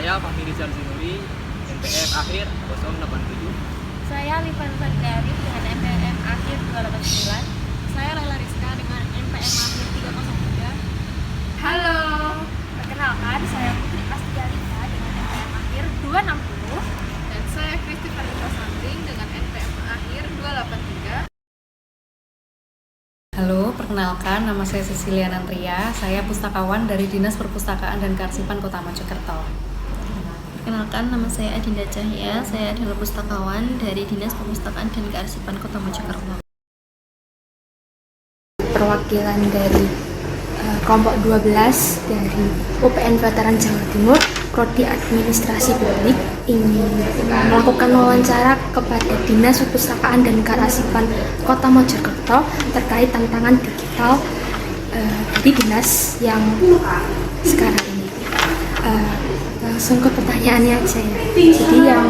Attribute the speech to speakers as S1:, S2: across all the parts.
S1: Saya Fahmi Rizal Zinuri, NPM akhir 087.
S2: Saya Livan Sandari dengan NPM akhir 289.
S3: Saya Laila Rizka dengan NPM akhir 303.
S2: Halo, perkenalkan saya Putri Astialita dengan NPM akhir 260.
S3: Dan saya Kristi Farita Sandring dengan NPM akhir 283.
S4: Halo, perkenalkan nama saya Cecilia Nantria. Saya pustakawan dari Dinas Perpustakaan dan Kearsipan Kota Mojokerto.
S5: Perkenalkan, nama saya Adinda Cahya. Saya adalah pustakawan dari Dinas Perpustakaan dan Kearsipan Kota Mojokerto.
S6: Perwakilan dari kelompok 12 dari UPN Veteran Jawa Timur, Prodi Administrasi Publik, ingin melakukan wawancara kepada Dinas Perpustakaan dan Kearsipan Kota Mojokerto terkait tantangan digital di dinas yang sekarang ini. Langsung ke pertanyaannya aja ya. Jadi yang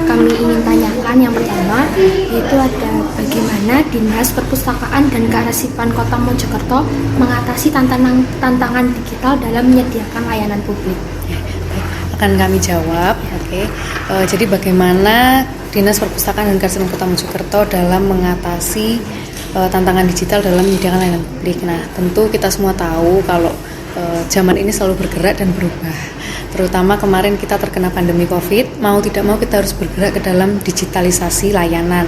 S6: kami ingin tanyakan yang pertama yaitu ada bagaimana Dinas Perpustakaan dan Kearsipan Kota Mojokerto mengatasi tantangan digital dalam menyediakan layanan publik.
S4: Akan kami jawab, oke. Jadi bagaimana Dinas Perpustakaan dan Kearsipan Kota Mojokerto dalam mengatasi tantangan digital dalam menyediakan layanan publik. Nah, tentu kita semua tahu kalau zaman ini selalu bergerak dan berubah. Terutama kemarin kita terkena pandemi COVID, mau tidak mau kita harus bergerak ke dalam digitalisasi layanan.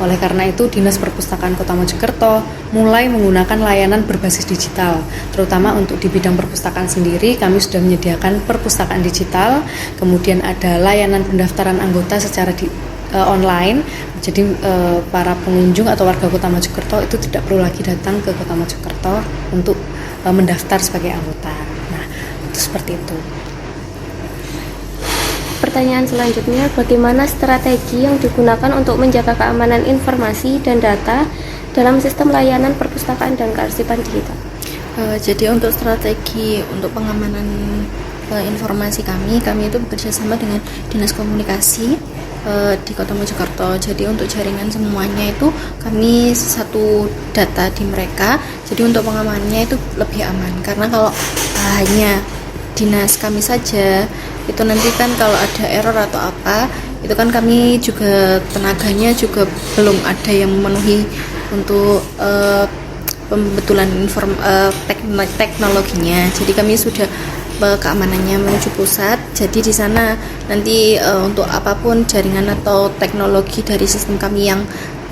S4: Oleh karena itu Dinas Perpustakaan Kota Mojokerto mulai menggunakan layanan berbasis digital. Terutama untuk di bidang perpustakaan sendiri kami sudah menyediakan perpustakaan digital, kemudian ada layanan pendaftaran anggota secara online. Jadi para pengunjung atau warga Kota Mojokerto itu tidak perlu lagi datang ke Kota Mojokerto untuk mendaftar sebagai anggota. Nah, itu seperti itu.
S6: Pertanyaan selanjutnya, bagaimana strategi yang digunakan untuk menjaga keamanan informasi dan data dalam sistem layanan perpustakaan dan kearsipan digital?
S5: Jadi untuk strategi untuk pengamanan informasi kami itu bekerja sama dengan Dinas Komunikasi di Kota Mojokerto. Jadi untuk jaringan semuanya itu kami satu data di mereka. Jadi untuk pengamanannya itu lebih aman, karena kalau hanya dinas kami saja itu nanti kan kalau ada error atau apa itu kan kami juga tenaganya juga belum ada yang memenuhi untuk pembetulan teknologinya. Jadi kami sudah keamanannya menuju pusat. Jadi di sana nanti untuk apapun jaringan atau teknologi dari sistem kami yang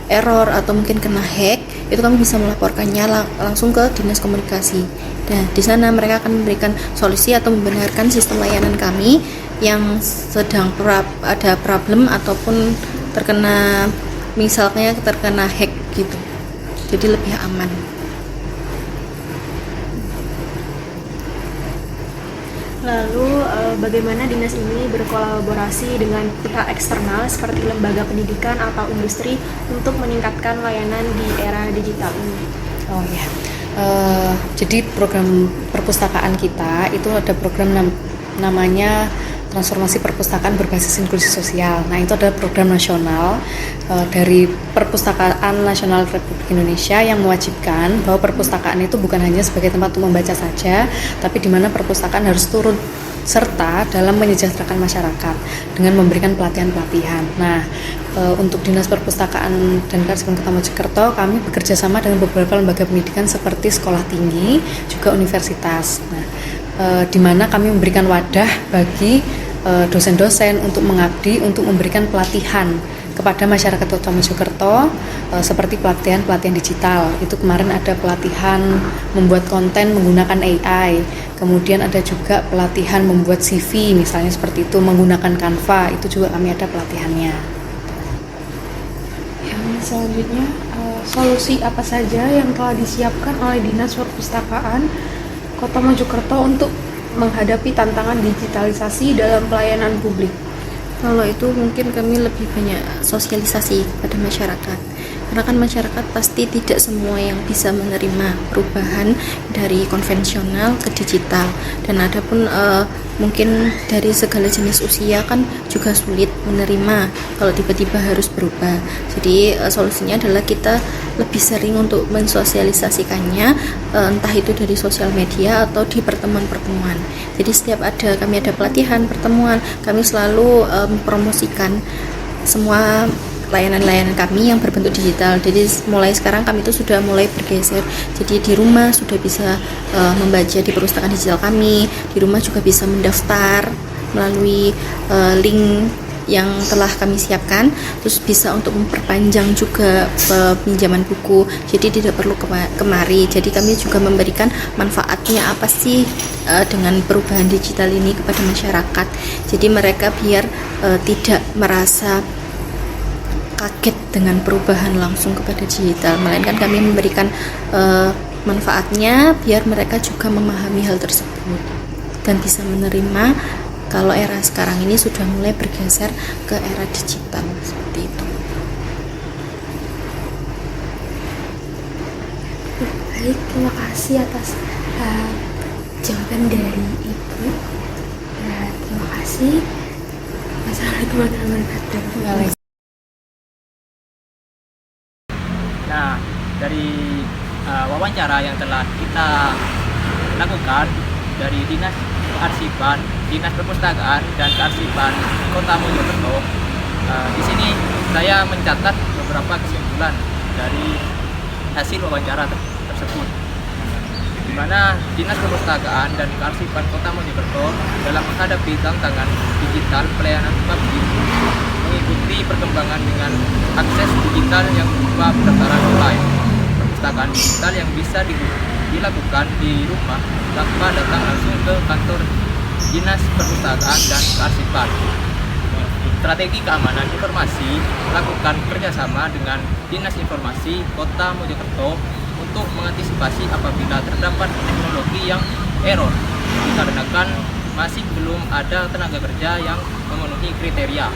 S5: error atau mungkin kena hack, itu kami bisa melaporkannya langsung ke Dinas Komunikasi. Nah, di sana mereka akan memberikan solusi atau membenarkan sistem layanan kami yang sedang ada problem ataupun terkena misalnya terkena hack gitu. Jadi lebih aman.
S2: Lalu bagaimana dinas ini berkolaborasi dengan pihak eksternal seperti lembaga pendidikan atau industri untuk meningkatkan layanan di era digital ini?
S4: Oh ya, jadi program perpustakaan kita itu ada program namanya Transformasi Perpustakaan Berbasis Inklusi Sosial. Nah, itu adalah program nasional dari Perpustakaan Nasional Republik Indonesia yang mewajibkan bahwa perpustakaan itu bukan hanya sebagai tempat untuk membaca saja, tapi di mana perpustakaan harus turut serta dalam menyejahterakan masyarakat dengan memberikan pelatihan-pelatihan. Nah, untuk Dinas Perpustakaan dan Kearsipan Kota Mojokerto, kami bekerja sama dengan beberapa lembaga pendidikan seperti sekolah tinggi, juga universitas. Nah, di mana kami memberikan wadah bagi dosen-dosen untuk mengabdi, untuk memberikan pelatihan kepada masyarakat Kota Mojokerto seperti pelatihan digital. Itu kemarin ada pelatihan membuat konten menggunakan AI, kemudian ada juga pelatihan membuat CV misalnya seperti itu menggunakan Canva, itu juga kami ada pelatihannya.
S7: Yang selanjutnya, solusi apa saja yang telah disiapkan oleh Dinas Perpustakaan Kota Mojokerto untuk menghadapi tantangan digitalisasi dalam pelayanan publik?
S5: Kalau itu mungkin kami lebih banyak sosialisasi kepada masyarakat. karena kan masyarakat pasti tidak semua yang bisa menerima perubahan dari konvensional ke digital, dan ada pun mungkin dari segala jenis usia kan juga sulit menerima kalau tiba-tiba harus berubah. Jadi solusinya adalah kita lebih sering untuk mensosialisasikannya, entah itu dari sosial media atau di pertemuan-pertemuan. Jadi setiap kami ada pelatihan, pertemuan, kami selalu mempromosikan semua layanan-layanan kami yang berbentuk digital. Jadi mulai sekarang kami itu sudah mulai bergeser. Jadi di rumah sudah bisa membaca di perpustakaan digital kami. Di rumah juga bisa mendaftar melalui link yang telah kami siapkan. Terus bisa untuk memperpanjang juga pinjaman buku. Jadi tidak perlu kemari. Jadi kami juga memberikan manfaatnya apa sih dengan perubahan digital ini kepada masyarakat. Jadi mereka biar tidak merasa kaget dengan perubahan langsung kepada digital, melainkan kami memberikan manfaatnya biar mereka juga memahami hal tersebut dan bisa menerima kalau era sekarang ini sudah mulai bergeser ke era digital seperti itu.
S6: Baik, terima kasih atas jawaban dari Ibu. Terima kasih. Wassalamualaikum warahmatullahi wabarakatuh.
S1: Nah, dari wawancara yang telah kita lakukan dari Dinas Kearsipan, Dinas Perpustakaan dan Kearsipan Kota Mojokerto, di sini saya mencatat beberapa kesimpulan dari hasil wawancara tersebut, di mana Dinas Perpustakaan dan Kearsipan Kota Mojokerto dalam menghadapi tantangan digital pelayanan publik mengikuti perkembangan dengan akses digital yang berupa pendaftaran online, perpustakaan digital yang bisa dilakukan di rumah tanpa datang langsung ke kantor Dinas Perpustakaan dan Kearsipan. Strategi keamanan informasi lakukan kerjasama dengan Dinas Informasi Kota Mojokerto untuk mengantisipasi apabila terdapat teknologi yang error dikarenakan masih belum ada tenaga kerja yang memenuhi kriteria.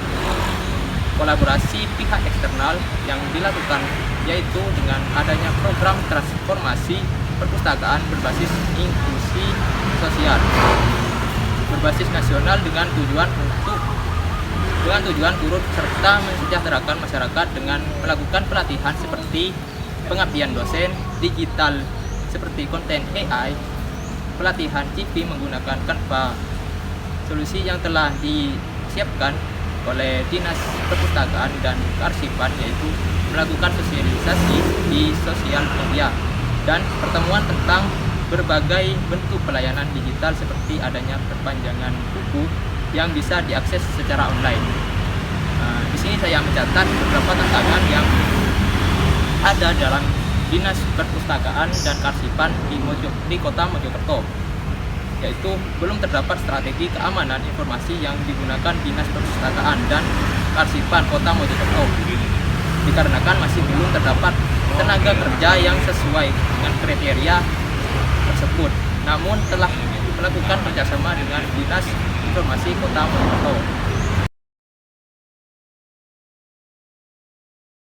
S1: Kolaborasi pihak eksternal yang dilakukan yaitu dengan adanya program transformasi perpustakaan berbasis inklusi sosial berbasis nasional dengan tujuan turut serta mensejahterakan masyarakat dengan melakukan pelatihan seperti pengabdian dosen digital seperti konten AI, pelatihan CV menggunakan Canva. Solusi yang telah disiapkan oleh Dinas Perpustakaan dan Kearsipan yaitu melakukan sosialisasi di sosial media dan pertemuan tentang berbagai bentuk pelayanan digital seperti adanya perpanjangan buku yang bisa diakses secara online. Di sini saya mencatat beberapa tantangan yang ada dalam Dinas Perpustakaan dan Kearsipan di Kota Mojokerto, yaitu belum terdapat strategi keamanan informasi yang digunakan Dinas Perpustakaan dan Kearsipan Kota Mojokerto, dikarenakan masih belum terdapat tenaga kerja yang sesuai dengan kriteria tersebut. Namun telah melakukan kerjasama dengan Dinas Informasi Kota Mojokerto